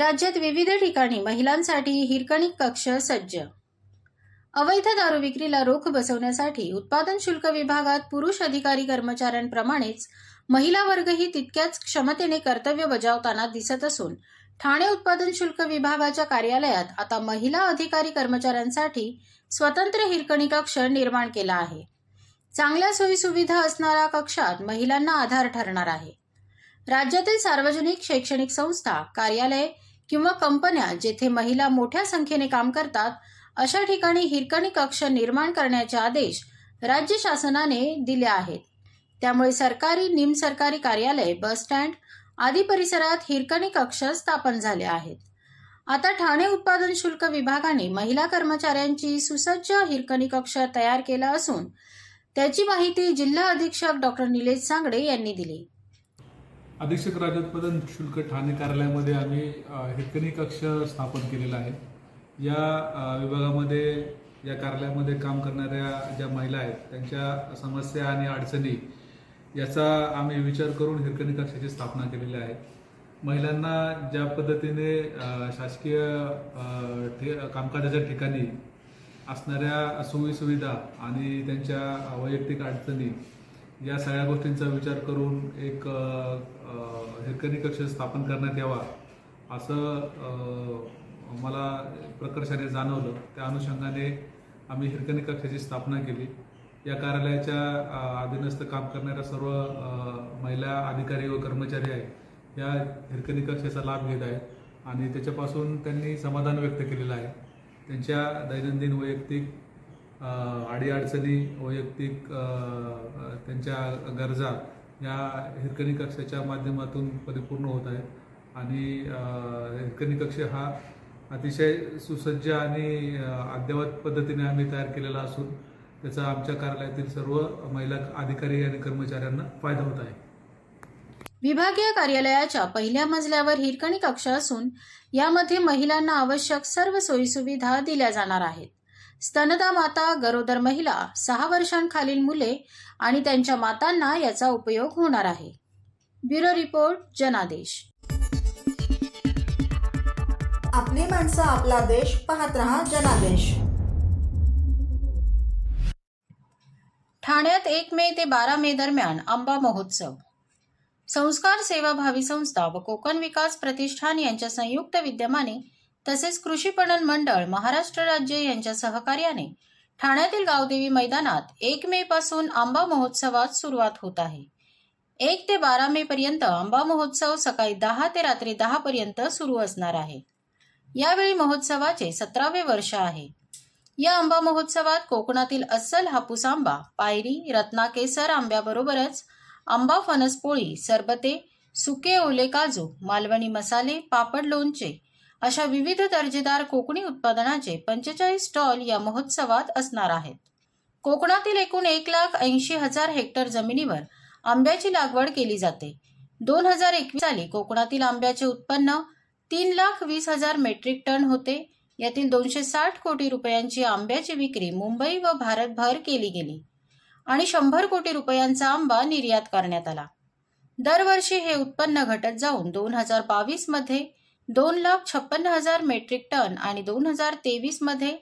राज्यात विविध ठिकाणी महिलांसाठी हिरकणी कक्ष सज्ज। अवैध दारू विक्रीला रोख बसवण्यासाठी उत्पादन शुल्क विभागात पुरुष अधिकारी कर्मचाऱ्यांप्रमाणेच महिला वर्गही तितक्याच क्षमतेने कर्तव्य बजावताना दिसत असून ठाणे उत्पादन शुल्क विभागाच्या कार्यालयात आता महिला अधिकारी कर्मचाऱ्यांसाठी स्वतंत्र हिरकणी कक्ष निर्माण केला आहे। चांगल्या सोयीसुविधा असणाऱ्या कक्षात महिलांना आधार ठरणार आहे। राज्यातील सार्वजनिक शैक्षणिक संस्था, कार्यालय किंवा कंपन्या जेथे महिला मोठ्या संख्येने काम करतात अशा ठिकाणी हिरकणी कक्ष निर्माण करण्याचे आदेश राज्य शासनाने दिले आहेत। त्यामुळे सरकारी, निमसरकारी कार्यालय, बस स्टँड आदी परिसरात हिरकणी कक्ष स्थापन झाले आहेत। आता ठाणे उत्पादन शुल्क विभागाने महिला कर्मचाऱ्यांची सुसज्ज हिरकणी कक्ष तयार केला असून त्याची माहिती जिल्हा अधीक्षक डॉक्टर निलेश सांगडे यांनी दिली। अधीक्षक राज्य उत्पादन शुल्क ठाणे कार्यालयामध्ये आम्ही हिरकणी कक्ष स्थापन केलेला आहे। या विभागामध्ये, या कार्यालयामध्ये काम करणाऱ्या ज्या महिला आहेत त्यांच्या समस्या आणि अडचणी याचा आम्ही विचार करून हिरकणी कक्षाची स्थापना केलेली आहे। महिलांना ज्या पद्धतीने शासकीय कामकाजाच्या ठिकाणी असणाऱ्या सोयीसुविधा आणि त्यांच्या वैयक्तिक अडचणी या सगळ्या गोष्टींचा विचार करून एक हिरकणी कक्ष स्थापन करण्यात यावा असं मला प्रकर्षाने जाणवलं। त्या अनुषंगाने आम्ही हिरकणी कक्षाची स्थापना केली। या कार्यालयाच्या अधीनस्थ काम करणाऱ्या सर्व महिला अधिकारी व कर्मचारी आहेत या हिरकणी कक्षाचा लाभ घेत आहेत आणि त्याच्यापासून त्यांनी समाधान व्यक्त केलेलं आहे। त्यांच्या दैनंदिन वैयक्तिक अडीअडचणी, वैयक्तिक त्यांच्या गरजा या हिरकणी कक्षाच्या माध्यमातून परिपूर्ण होत आहेत आणि हिरकणी कक्ष हा अतिशय सुसज्ज आणि अद्ययावत पद्धतीने आम्ही तयार केलेला असून त्याचा आमच्या कार्यालयातील सर्व महिला अधिकारी आणि कर्मचाऱ्यांना फायदा होत आहे। विभागीय कार्यालयाच्या पहिल्या मजल्यावर हिरकणी कक्ष असून यामध्ये महिलांना आवश्यक सर्व सोयीसुविधा दिल्या जाणार आहेत। स्तनदा माता, गरोदर महिला, 6 वर्षांखालील मुले आणि त्यांच्या मातांना याचा उपयोग होणार आहे। ब्युरो रिपोर्ट, जनादेश। आपली माणसं, आपला देश, पाहत रहा जनादेश। ठाण्यात 1 मे ते 12 मे दरम्यान आंबा महोत्सव। संस्कार सेवाभावी संस्था व कोकण विकास प्रतिष्ठान यांच्या संयुक्त विद्यमाने तसेच कृषी पणन मंडळ, महाराष्ट्र राज्य यांच्या सहकार्याने ठाण्यातील गावदेवी मैदानात 1 मे पासून आंबा महोत्सवात सुरुवात होत आहे। 1 ते 12 मे पर्यंत आंबा महोत्सव सकाळी 10 ते रात्री 10 पर्यंत सुरू असणार आहे। यावेळी महोत्सवाचे 17वे वर्ष आहे। या आंबा महोत्सवात कोकणातील अस्सल हापूस आंबा, पायरी, रत्नाकेसर आंब्याबरोबरच आंबा फणसपोळी, सरबते, सुके ओले काजू, मालवणी मसाले, पापड, लोणचे अशा विविध दर्जेदार कोकणी उत्पादनाचे 45 स्टॉल या महोत्सवात असणार आहेत। कोकणातील एकूण 1,80,000 हेक्टर जमिनीवर आंब्याची लागवड केली जाते। 2021 साली कोकणातील आंब्याचे उत्पन्न 3,20,000 मेट्रिक टन होते। यातील 260 कोटी रुपयांची आंब्याची विक्री मुंबई व भारतभर केली गेली आणि 100 कोटी रुपयांचा आंबा निर्यात करण्यात आला। दरवर्षी हे उत्पन्न घटत जाऊन 2022 मध्ये 2,56,000 मेट्रिक टन आणि 2023 मध्ये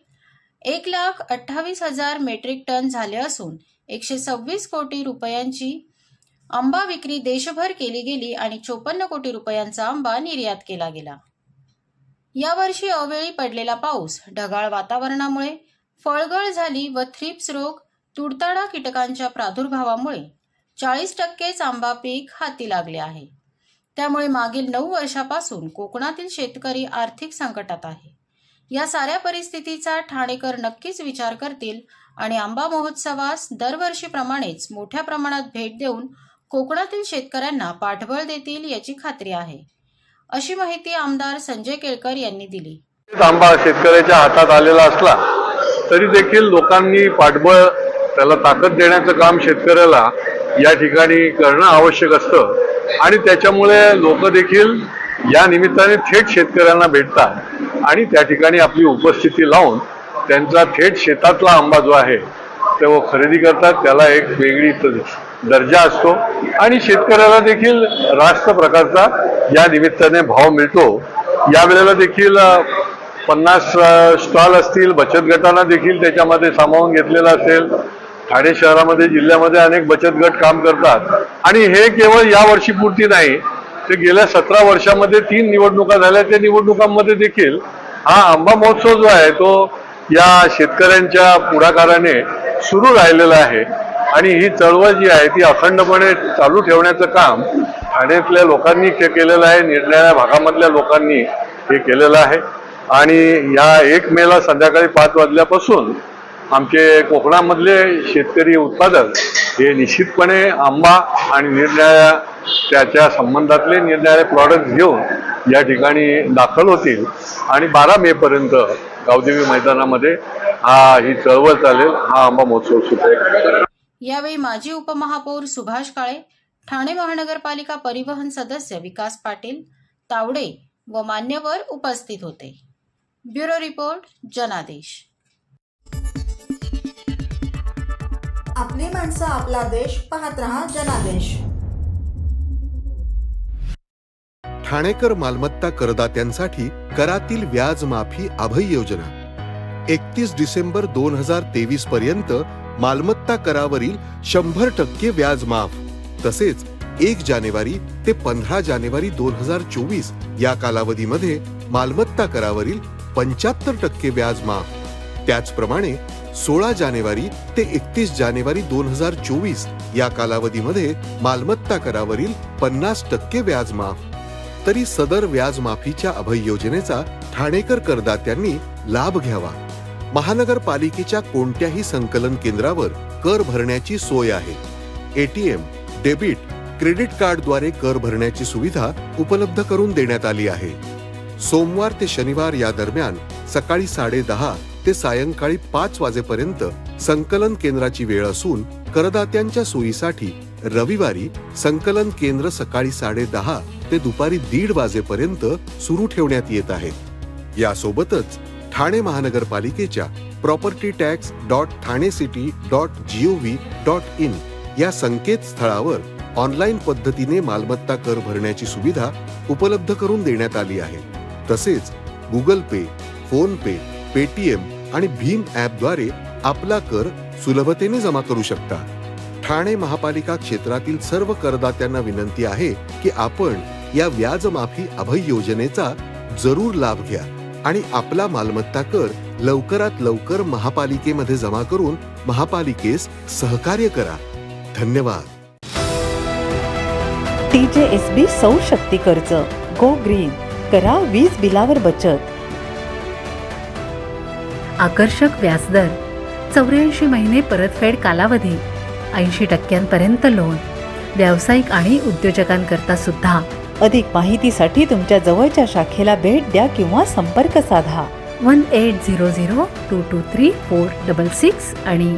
1,28,000 मेट्रिक टन झाले असून 126 कोटी रुपयांची आंबा विक्री देशभर केली गेली आणि 54 कोटी रुपयांचा आंबा निर्यात केला गेला। यावर्षी अवेळी पडलेला पाऊस, ढगाळ वातावरणामुळे फळगळ झाली व थ्रिप्स रोग, तुडताडा कीटकांच्या प्रादुर्भावामुळे 40%च आंबा पीक हाती लागले आहे। त्यामुळे मागील 9 वर्षापासून कोकणातील शेतकरी आर्थिक संकटात आहे। या साऱ्या परिस्थितीचा ठाणेकर नक्कीच विचार करतील आणि आंबा महोत्सवास दरवर्षीप्रमाणेच मोठ्या प्रमाणात भेट देऊन कोकणातील शेतकऱ्यांना पाठबळ देतील याची खात्री आहे, अशी माहिती आमदार संजय केळकर यांनी दिली। आंबा शेतकऱ्याच्या हातात आलेला असला तरी देखील लोकांनी पाठबळ, त्याला ताकद देण्याचं काम शेतकऱ्याला या ठिकाणी करणं आवश्यक असतं आणि त्याच्यामुळे लोक देखील या निमित्ताने थेट शेतकऱ्यांना भेटतात आणि त्या ठिकाणी आपली उपस्थिती लावून त्यांचा थेट शेतातला आंबा जो आहे तो खरेदी करतात। त्याला एक वेगळी दर्जा असतो आणि शेतकऱ्याला देखील रास्त प्रकारचा या निमित्ताने भाव मिळतो यावेळेला देखील 50 स्टॉल असतील, बचत गटांना देखील त्याच्यामध्ये सामावून घेतलेलं असेल. ठाणे शहरामध्ये, जिल्ह्यामध्ये अनेक बचत गट काम करतात आणि हे केवळ या वर्षीपुरती नाही, ते गेल्या 17 वर्षामध्ये 3 निवडणुका झाल्या. त्या निवडणुकांमध्ये देखील हा आंबा महोत्सव जो आहे तो या शेतकऱ्यांच्या पुढाकाराने सुरू राहिलेला आहे आणि ही चळवळ जी आहे ती अखंडपणे चालू ठेवण्याचं काम ठाण्यातल्या लोकांनी केलेलं आहे, निरनिराळ्या भागामधल्या लोकांनी हे केलेलं आहे. आणि या 1 मेला संध्याकाळी 5 वाजल्यापासून आमचे कोकणामधले शेतकरी उत्पादक हे निश्चितपणे आंबा आणि निरनिराळ्या त्याच्या संबंधातले निरनिराळे प्रॉडक्ट घेऊन या ठिकाणी दाखल होतील आणि 12 मे पर्यंत गावदेवी मैदानामध्ये ही चळवळ चालेल. हा आंबा महोत्सव सुरू आहे. यावेळी माजी उपमहापौर सुभाष काळे, ठाणे महानगरपालिका परिवहन सदस्य विकास पाटील तावडे व मान्यवर उपस्थित होते. ब्युरो रिपोर्ट, जनादेश. आपली माणसं, आपला देश. पाहत रहा जनादेश. ठाणेकर मालमत्ता करदात्यांसाठी करातील व्याज माफी अभय योजना 31 डिसेंबर 2023 पर्यंत मालमत्ता करावरील 100% व्याज माफ. तसेच 1 जानेवारी ते 15 जानेवारी 2024 या कालावधीमध्ये मालमत्ता करावरील 75% व्याज माफ. त्याचप्रमाणे 16 जानेवारी ते 31 जानेवारी 2024 या कालावधीमध्ये मालमत्ता करावरील 50% व्याज माफ. तरी सदर व्याज माफीच्या अभय योजनेचा ठाणेकर करदात्यांनी लाभ घ्यावा. महानगरपालिकेच्या कोणत्याही संकलन केंद्रावर कर भरण्याची सोय आहे. ATM, डेबिट, क्रेडिट कार्डद्वारे कर भरण्याची सुविधा उपलब्ध करून देण्यात आली आहे. सोमवार ते शनिवार या दरम्यान सकाळी 10:30 ते सायंकाळी 5 वाजेपर्यंत संकलन केंद्राची वेळ असून करदात्यांच्या सोयीसाठी रविवारी संकलन केंद्र सकाळी 10:30 ते दुपारी 1:30 वाजेपर्यंत सुरू ठेवण्यात येत आहे. यासोबतच ठाणे महानगरपालिकेच्या propertytax.thanecity.gov.in या संकेतस्थळावर ऑनलाईन पद्धतीने मालमत्ता कर भरण्याची सुविधा उपलब्ध करून देण्यात आली आहे. तसेच गुगल पे, फोन पे, पेटीएम आणि भीम ॲपद्वारे आपला कर सुलभतेने जमा करू शकता. ठाणे महापालिका क्षेत्रातील सर्व करदात्यांना विनंती आहे की आपण या व्याज माफी अभय योजनेचा जरूर लाभ घ्या आणि आपला मालमत्ता कर लवकरात लवकर महापालिकेमध्ये जमा करून महापालिकेस सहकार्य करा. धन्यवाद. TJSB सौर शक्ती कर्ज, गो ग्रीन, करा वीज बिलावर बचत. आकर्षक व्याजदर, 84 महिने परतफेड कालावधी, 80% लोन, व्यावसायिक आणि उद्योजकांकरता सुद्धा. अधिक माहितीसाठी तुमच्या जवळच्या शाखेला भेट द्या किंवा संपर्क साधा. 1800-223-466 आणि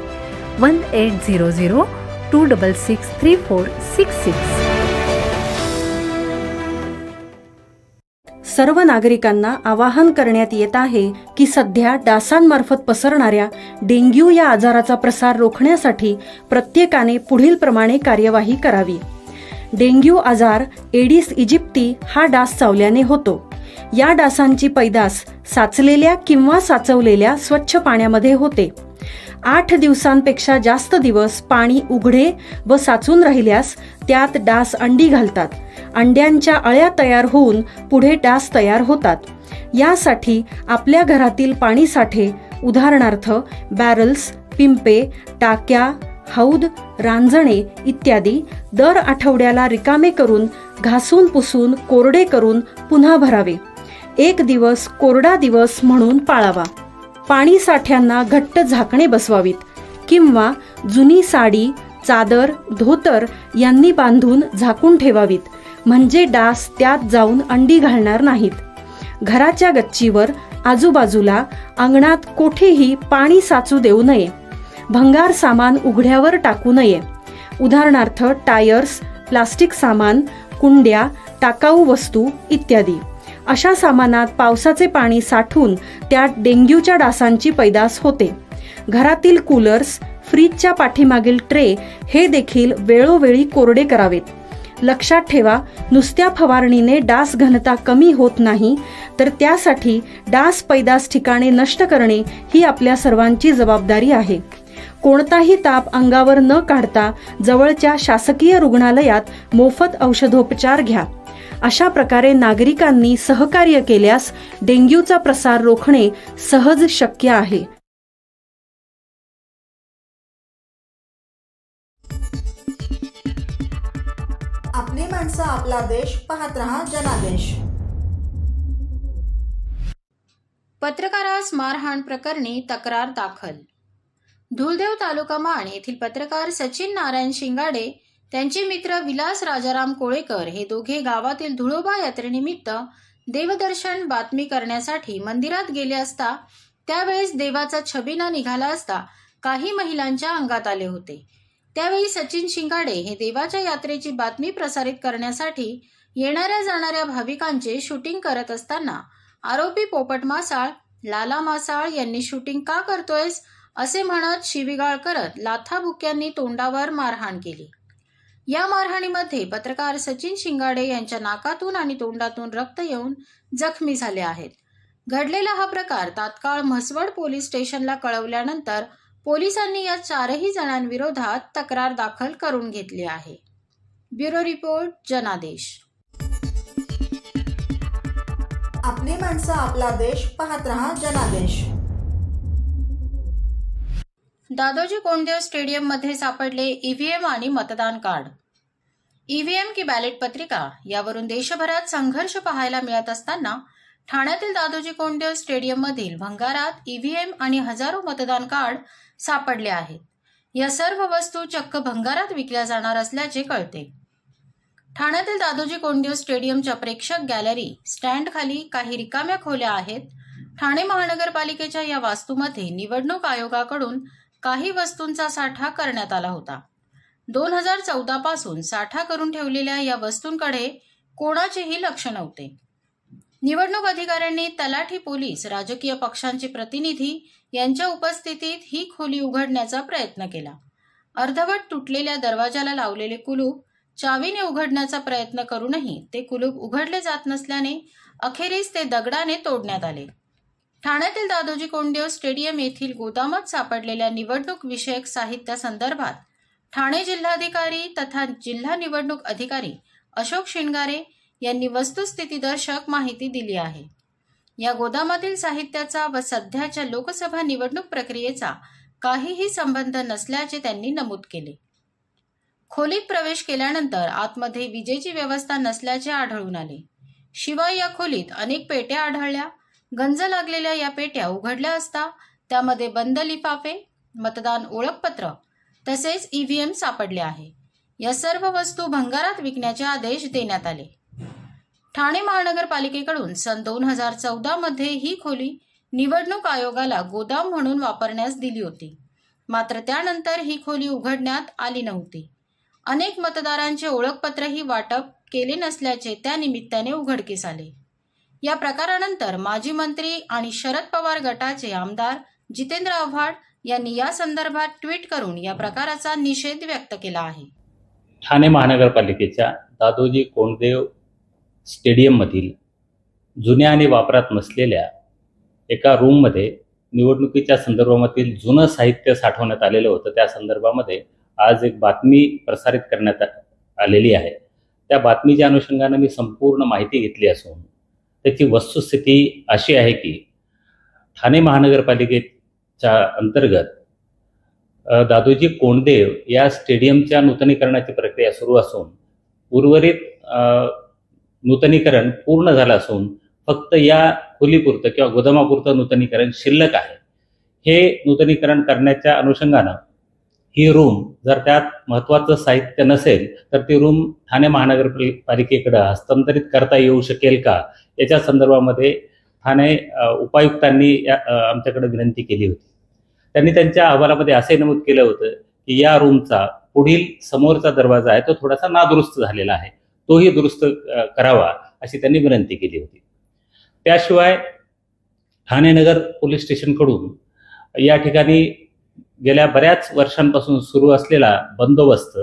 1800-266-3466. सर्व नागरिकांना आवाहन करण्यात येत आहे की सध्या डासांमार्फत पसरणाऱ्या डेंग्यू या आजाराचा प्रसार रोखण्यासाठी प्रत्येकाने पुढील प्रमाणे कार्यवाही करावी. डेंग्यू आजार एडिस इजिप्ती हा डास चावल्याने होतो. या डासांची पैदास साचलेल्या किंवा साचवलेल्या स्वच्छ पाण्यामध्ये होते. 8 दिवसांपेक्षा जास्त दिवस पाणी उघडे व साचून राहिल्यास त्यात डास अंडी घालतात. अंड्यांच्या अळ्या तयार होऊन पुढे डास तयार होतात. यासाठी आपल्या घरातील पाणी साठे, उदाहरणार्थ बॅरल्स, पिंपे, टाक्या, हौद, रांजणे इत्यादी दर आठवड्याला रिकामे करून घासून पुसून कोरडे करून पुन्हा भरावे. 1 दिवस कोरडा दिवस म्हणून पाळावा. पाणी साठ्यांना घट्ट झाकणे बसवावीत किंवा जुनी साडी, चादर, धोतर यांनी बांधून झाकून ठेवावीत, म्हणजे डास त्यात जाऊन अंडी घालणार नाहीत. घराच्या गच्चीवर, आजूबाजूला, अंगणात कोठेही पाणी साचू देऊ नये. भंगार सामान उघड्यावर टाकू नये. उदाहरणार्थ टायर्स, प्लास्टिक सामान, कुंड्या, टाकाऊ वस्तू इत्यादी. अशा सामानात पावसाचे पाणी साठून त्यात डेंग्यूच्या डासांची पैदास होते. घरातील कूलर्स, फ्रीजच्या पाठीमागील ट्रे हे देखील वेळोवेळी कोरडे करावेत. लक्षात ठेवा, नुसत्या फवारणीने डास घनता कमी होत नाही, तर त्यासाठी डास पैदास ठिकाणे नष्ट करणे ही आपल्या सर्वांची जबाबदारी आहे. कोणताही ताप अंगावर न काढता जवळच्या शासकीय रुग्णालयात मोफत औषधोपचार घ्या. अशा प्रकारे नागरिकांनी सहकार्य केल्यास डेंग्यूचा प्रसार रोखणे सहज शक्य आहे. आपली माणसं आपला देश, पाहत रहा जनादेश. पत्रकारास मारहाण प्रकरणी तक्रार दाखल. धुळदेव तालुका माण येथील पत्रकार सचिन नारायण शिंगाडे, त्यांचे मित्र विलास राजाराम कोळेकर हे दोघे गावातील धुळोबा यात्रेनिमित्त देवदर्शन बातमी करण्यासाठी मंदिरात गेले असता त्यावेळेस देवाचा छबिना निघाला असता काही महिलांच्या अंगात आले होते. त्यावेळी सचिन शिंगाडे हे देवाच्या यात्रेची बातमी प्रसारित करण्यासाठी येणाऱ्या जाणाऱ्या भाविकांचे शूटिंग करत असताना आरोपी पोपट मासाळ, लाला मासाळ यांनी शूटिंग का करतोयस असे म्हणत शिवीगाळ करत लाथाबुक्यांनी तोंडावर मारहाण केली. या मारहाणीमध्ये पत्रकार सचिन शिंगाडे यांच्या नाकातून आणि तोंडातून रक्त येऊन जखमी झाले आहेत. घडलेला हा प्रकार तात्काळ म्हसवड पोलीस स्टेशनला कळवल्यानंतर पोलिसांनी या 4ही जणांविरोधात तक्रार दाखल करून घेतली आहे. ब्युरो रिपोर्ट, जनादेश. आपली माणसं आपला देश, पाहत रहा जनादेश. दादोजी कोंडदेव स्टेडियम मध्ये सापडले ईव्हीएम आणि मतदान कार्ड. ईव्हीएम की बॅलेट पत्रिका यावरून देशभरात संघर्ष पाहायला मिळत असताना ठाण्यातील दादोजी कोंडदेव स्टेडियम मधील भंगारात ईव्हीएम आणि हजारो मतदान कार्ड सापडले आहेत. या सर्व वस्तू चक्क भंगारात विकल्या जाणार असल्याचे कळते. ठाण्यातील दादोजी कोंडदेव स्टेडियमच्या प्रेक्षक गॅलरी स्टँड खाली काही रिकाम्या खोल्या आहेत. ठाणे महानगरपालिकेच्या या वास्तूमध्ये निवडणूक आयोगाकडून काही वस्तूंचा साठा करण्यात आला होता. 2014 पासून साठा करून ठेवलेल्या या वस्तूंकडे कोणाचेही लक्ष नव्हते. निवडणूक अधिकाऱ्यांनी तलाठी, पोलीस, राजकीय पक्षांचे प्रतिनिधी यांच्या उपस्थितीत ही खोली उघडण्याचा प्रयत्न केला. अर्धवट तुटलेल्या दरवाजाला लावलेले कुलूप चावीने उघडण्याचा प्रयत्न करूनही ते कुलूप उघडले जात नसल्याने अखेरीस ते दगडाने तोडण्यात आले. ठाण्यातील दादोजी कोंडदेव स्टेडियम येथील गोदामात सापडलेल्या निवडणूक विषयक साहित्या संदर्भात ठाणे जिल्हाधिकारी तथा जिल्हा निवडणूक अधिकारी अशोक शिंगारे यांनी वस्तुस्थितीदर्शक माहिती दिली आहे. या गोदामातील साहित्याचा व सध्याच्या लोकसभा निवडणूक प्रक्रियेचा काहीही संबंध नसल्याचे त्यांनी नमूद केले. खोलीत प्रवेश केल्यानंतर आतमध्ये विजेची व्यवस्था नसल्याचे आढळून आले. शिवाय या खोलीत अनेक पेट्या आढळल्या. गंज लागलेल्या या पेट्या उघडल्या असता त्यामध्ये बंद लिफाफे, मतदान ओळखपत्र तसेच ईव्हीएम सापडले आहे. या सर्व वस्तू भंगारात विकण्याचे आदेश देण्यात आले. ठाणे महानगरपालिकेकडून सन 2014 मध्ये ही खोली निवडणूक आयोगाला गोदाम म्हणून वापरण्यास दिली होती. मात्र त्यानंतर ही खोली उघडण्यात आली नव्हती. अनेक मतदारांचे ओळखपत्रही वाटप केले नसल्याचे त्या निमित्ताने उघडकीस आले. या प्रकारानंतर माजी मंत्री आणि शरद पवार गटाचे आमदार जितेंद्र आव्हाड यांनी या संदर्भात ट्विट करून या प्रकाराचा निषेध व्यक्त केला आहे. ठाणे महानगरपालिकेच्या दादोजी कोंडदेव स्टेडियममधील जुन्या आणि वापरात नसलेल्या एका रूममध्ये निवडणुकीच्या संदर्भातील जुनं साहित्य साठवण्यात आलेलं होतं. त्या संदर्भामध्ये आज एक बातमी प्रसारित करण्यात आलेली आहे. त्या बातमीच्या अनुषंगाने मी संपूर्ण माहिती घेतली असून त्याची वस्तुस्थिती अशी आहे की ठाणे महानगरपालिकेच्या अंतर्गत दादोजी कोंडदेव या स्टेडियमच्या नूतनीकरणाची प्रक्रिया सुरू असून उर्वरित नूतनीकरण पूर्ण झालं असून फक्त या खोलीपुरतं किंवा गोदामापुरतं नूतनीकरण शिल्लक आहे. हे नूतनीकरण करण्याच्या अनुषंगानं ही रूम जर त्यात महत्त्वाचं साहित्य नसेल तर ती रूम ठाणे महानगरपालिकेकडे हस्तांतरित करता येऊ शकेल का याच्या संदर्भामध्ये ठाणे उपायुक्तांनी आमच्याकडे विनंती केली होती. त्यांनी त्यांच्या अहवालामध्ये असे नमूद केलं होतं की या रूमचा पुढील समोरचा दरवाजा आहे तो थोडासा नादुरुस्त झालेला आहे, तोही दुरुस्त करावा अशी त्यांनी विनंती केली होती. त्याशिवाय ठाणे नगर पोलीस स्टेशनकडून या ठिकाणी गेल्या बऱ्याच वर्षांपासून सुरू असलेला बंदोबस्त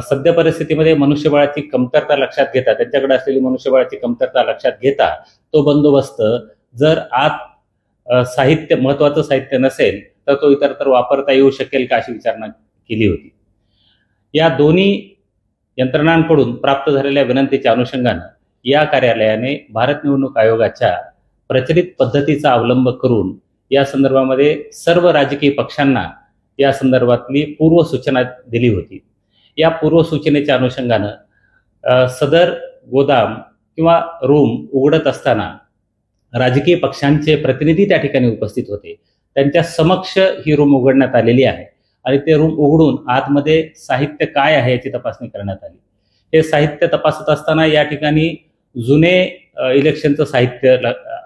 सध्या परिस्थितीमध्ये मनुष्यबळाची कमतरता लक्षात घेता, त्यांच्याकडे असलेली मनुष्यबळाची कमतरता लक्षात घेता तो बंदोबस्त जर आत साहित्य महत्वाचं साहित्य नसेल तर तो इतरत्र वापरता येऊ शकेल का अशी विचारणा केली होती. या दोन्ही यंत्रणांकडून प्राप्त झालेल्या विनंतीच्या अनुषंगानं या कार्यालयाने भारत निवडणूक आयोगाच्या प्रचलित पद्धतीचा अवलंब करून या संदर्भामध्ये सर्व राजकीय पक्षांना या संदर्भातली पूर्व सूचना दिली होती. या पूर्व सूचनेच्या अनुषंगानं सदर गोदाम किंवा रूम उघडत असताना राजकीय पक्षांचे प्रतिनिधी त्या ठिकाणी उपस्थित होते. त्यांच्या समक्ष ही रूम उघडण्यात आलेली आहे आणि ते रूम उघडून आतमध्ये साहित्य काय आहे याची तपासणी करण्यात आली. हे साहित्य तपासत असताना या ठिकाणी जुने इलेक्शनचं साहित्य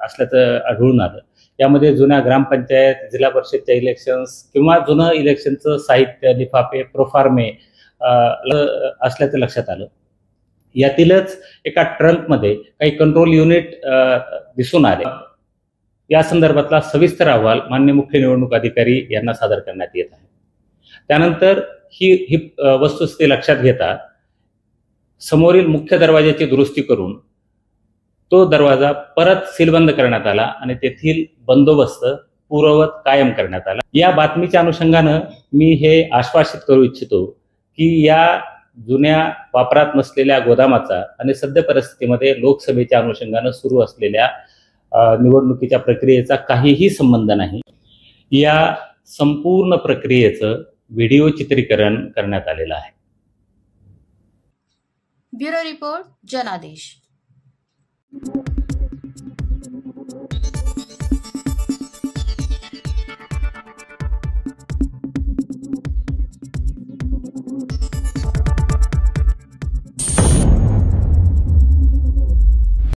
असल्याचं आढळून आलं. यामध्ये जुन्या ग्रामपंचायत, जिल्हा परिषदच्या इलेक्शन्स किंवा जुनं इलेक्शनचं साहित्य, लिफाफे, प्रोफार्मे असल्याचं लक्षात आलं. यातीलच एका ट्रंकमध्ये काही कंट्रोल युनिट दिसून आले. या संदर्भातला सविस्तर अहवाल माननीय मुख्य निवडणूक अधिकारी यांना सादर करण्यात येत आहे. त्यानंतर ही वस्तुस्थिती लक्षात घेता समोरील मुख्य दरवाजाची दुरुस्ती करून तो दरवाजा परत सीलबंद करण्यात आला आणि तेथील बंदोबस्त पूर्ववत कायम करण्यात आला. या बातमीच्या अनुषंगानं मी हे आश्वासित करू इच्छितो की या जुन्या वापरात नसलेल्या गोदामाचा आणि सद्य परिस्थितीमध्ये लोकसभेच्या अनुषंगानं सुरू असलेल्या निवडणुकीच्या प्रक्रियेचा काहीही संबंध नाही. या संपूर्ण प्रक्रियेचं व्हिडिओ चित्रीकरण करण्यात आलेलं आहे. ब्युरो रिपोर्ट, जनादेश.